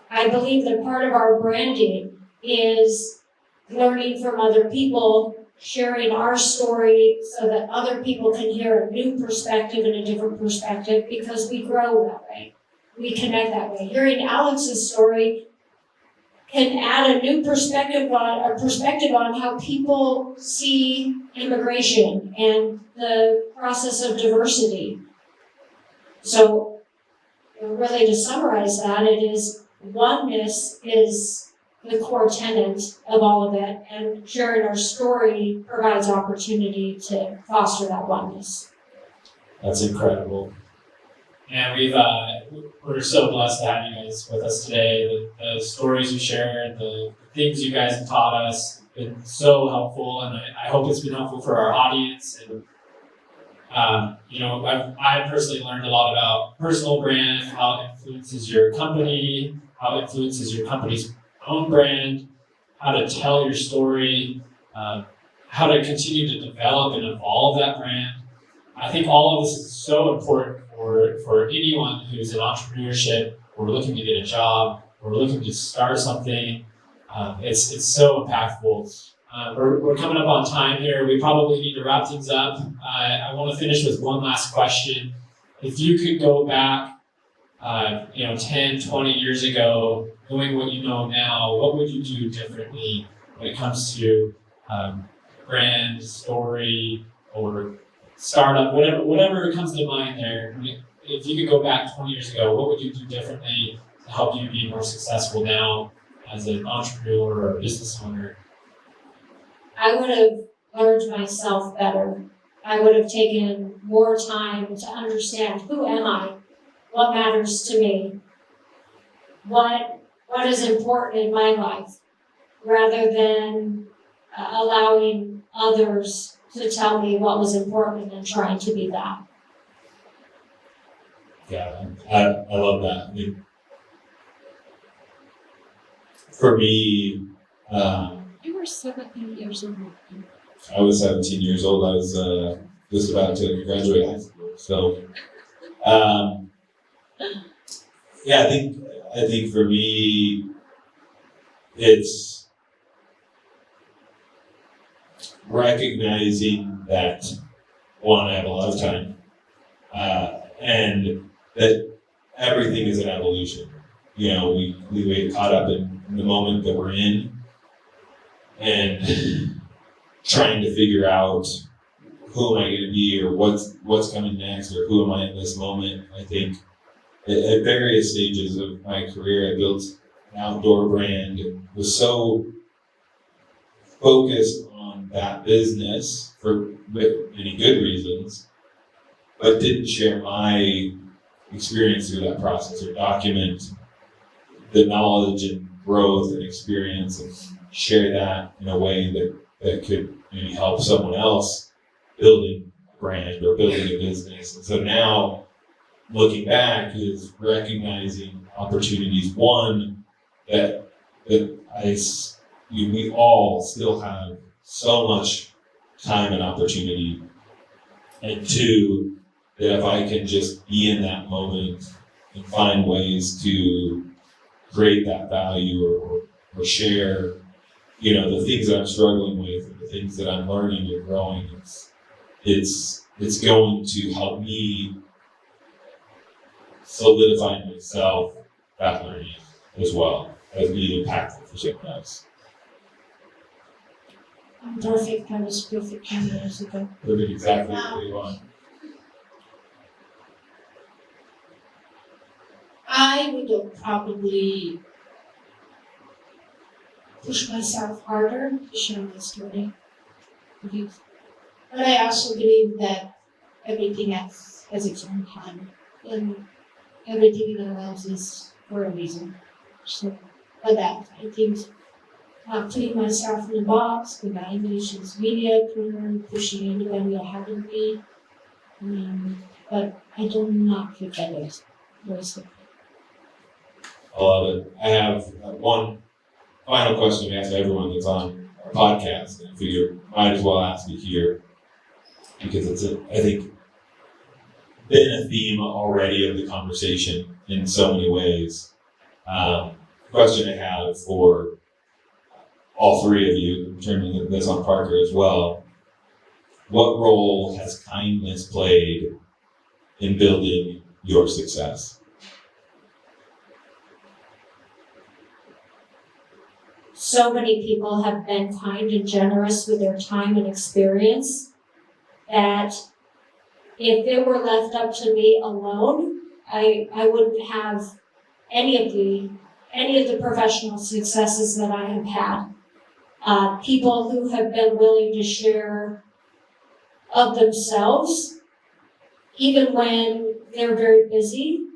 I believe that part of our branding is learning from other people, sharing our story so that other people can hear a new perspective and a different perspective, because we grow that way. We connect that way. Hearing Alex's story can add a new perspective on how people see immigration and the process of diversity. So, really, to summarize that, it is oneness is the core tenet of all of it, and sharing our story provides opportunity to foster that oneness. That's incredible. And we're so blessed to have you guys with us today. The stories you shared, the things you guys have taught us, have been so helpful, and I hope it's been helpful for our audience. And I personally learned a lot about personal brand, how it influences your company, how it influences your company's own brand, how to tell your story, how to continue to develop and evolve that brand. I think all of this is so important for anyone who's in entrepreneurship, or looking to get a job, or looking to start something. It's so impactful. We're coming up on time here. We probably need to wrap things up. I want to finish with one last question. If you could go back, 10, 20 years ago, knowing what you know now, what would you do differently when it comes to brand, story, or startup, whatever comes to mind there? If you could go back 20 years ago, what would you do differently to help you be more successful now as an entrepreneur or a business owner? I would have learned myself better. I would have taken more time to understand, who am I? What matters to me? What is important in my life? Rather than allowing others to tell me what was important and trying to be that. Yeah, I love that. I mean, for me, You were 17 years old. I was 17 years old. I was just about to graduate high school. So, yeah, I think for me, it's recognizing that, one, I have a lot of time, and that everything is an evolution. We get caught up in the moment that we're in, and trying to figure out who am I going to be, or what's coming next, or who am I in this moment. I think at various stages of my career, I built an outdoor brand, was so focused on that business for many good reasons, but didn't share my experience through that process, or document the knowledge and growth and experience, and share that in a way that could maybe help someone else building a brand or building a business. And so now, looking back, is recognizing opportunities. One, that we all still have so much time and opportunity. And two, that if I can just be in that moment and find ways to create that value, or share, the things that I'm struggling with, or the things that I'm learning and growing, it's going to help me solidify myself that learning as well as being impactful for someone else. Perfect. I was perfect 10 years ago. Living exactly what you want. I would have probably pushed myself harder to share my story. But I also believe that everything has its own time, and everything in our lives is for a reason. So for that. I think putting myself in the box with my English is media career, pushing anybody I haven't been. But I do not forget it. Very simple. I love it. I have one final question to ask everyone that's on our podcast, and I figure might as well ask it here because it's, I think, been a theme already of the conversation in so many ways. Question I have for all three of you, turning this on Parker as well. What role has kindness played in building your success? So many people have been kind and generous with their time and experience that if it were left up to me alone, I wouldn't have any of the professional successes that I have had. People who have been willing to share of themselves, even when they're very busy,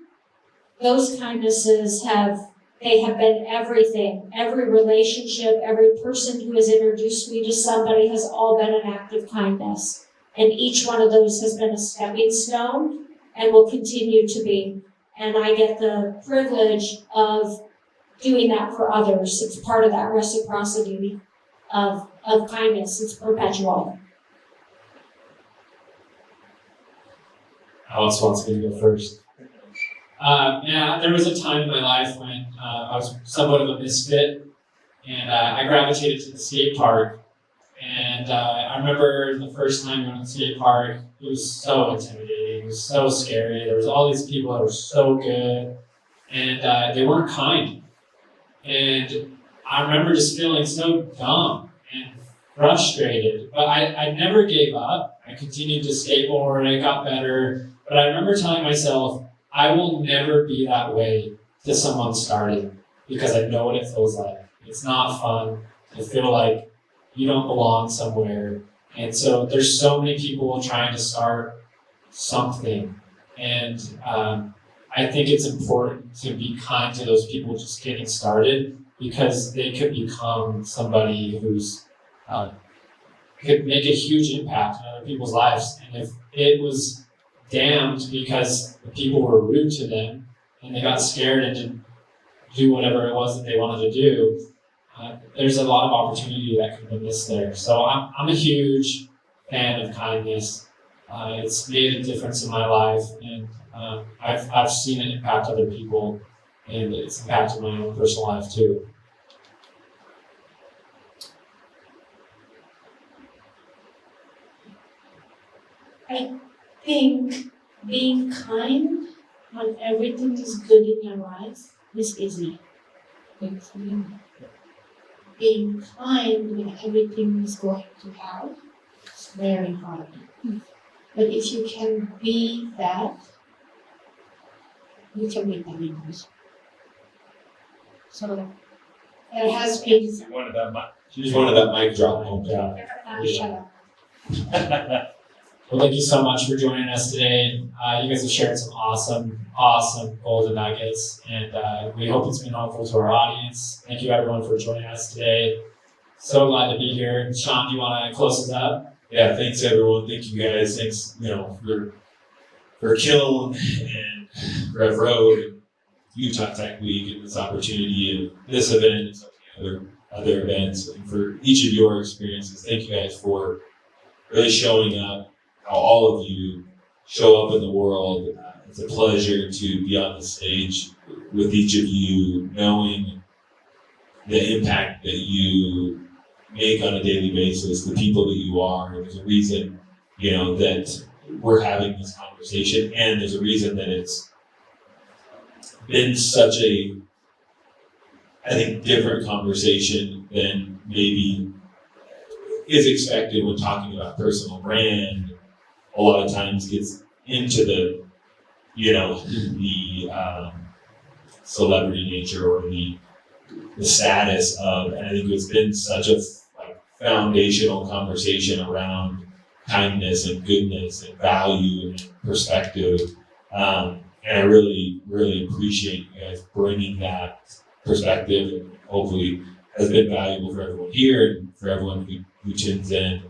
those kindnesses have been everything. Every relationship, every person who has introduced me to somebody has all been an act of kindness. And each one of those has been a stepping stone and will continue to be. And I get the privilege of doing that for others. It's part of that reciprocity of kindness. It's perpetual. Alex wants me to go first. There was a time in my life when I was somewhat of a misfit, and I gravitated to the skate park. And I remember the first time going to the skate park, it was so intimidating, it was so scary. There was all these people that were so good, and they weren't kind. And I remember just feeling so dumb and frustrated, but I never gave up. I continued to skateboard, I got better, but I remember telling myself, I will never be that way to someone starting because I know what it feels like. It's not fun. I feel like you don't belong somewhere. And so there's so many people trying to start something. And I think it's important to be kind to those people just getting started because they could become somebody who's could make a huge impact on other people's lives. And if it was damned because the people were rude to them and they got scared and didn't do whatever it was that they wanted to do, there's a lot of opportunity that could be missed there. So I'm a huge fan of kindness. It's made a difference in my life, and I've seen it impact other people, and it's impacted my own personal life too. I think being kind when everything is good in your life is easy. Being kind when everything is going to hell is very hard. But if you can be that, you can make that English. So there has been. She just wanted that mic drop. Shut up. Well, thank you so much for joining us today. You guys have shared some awesome golden nuggets, and we hope it's been helpful to our audience. Thank you, everyone, for joining us today. So glad to be here. Sean, do you want to close us up? Yeah, thanks everyone. Thank you guys. Thanks, for Kiln and Rev Road and Utah Tech Week and this opportunity and this event and some of the other events, and for each of your experiences. Thank you guys for really showing up. How all of you show up in the world. It's a pleasure to be on the stage with each of you, knowing the impact that you make on a daily basis, the people that you are. There's a reason, that we're having this conversation, and there's a reason that it's been such a, I think, different conversation than maybe is expected when talking about personal brand. A lot of times gets into the, the celebrity nature or the status of, and I think it's been such a foundational conversation around kindness and goodness and value and perspective. And I really, really appreciate you guys bringing that perspective, and hopefully has been valuable for everyone here and for everyone who tunes in.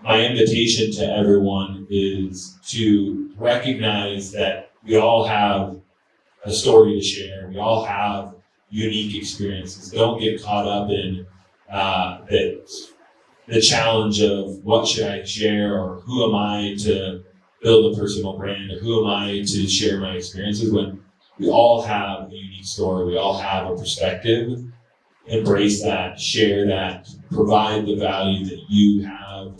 My invitation to everyone is to recognize that we all have a story to share. We all have unique experiences. Don't get caught up in the challenge of what should I share, or who am I to build a personal brand, or who am I to share my experiences, when we all have a unique story. We all have a perspective. Embrace that, share that, provide the value that you have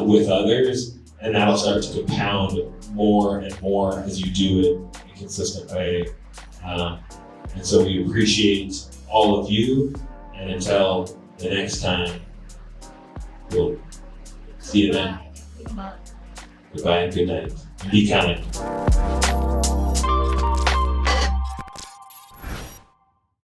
with others, and that'll start to compound more and more as you do it in a consistent way. And so we appreciate all of you, and until the next time, we'll see you then. Goodbye and good night. Be kind.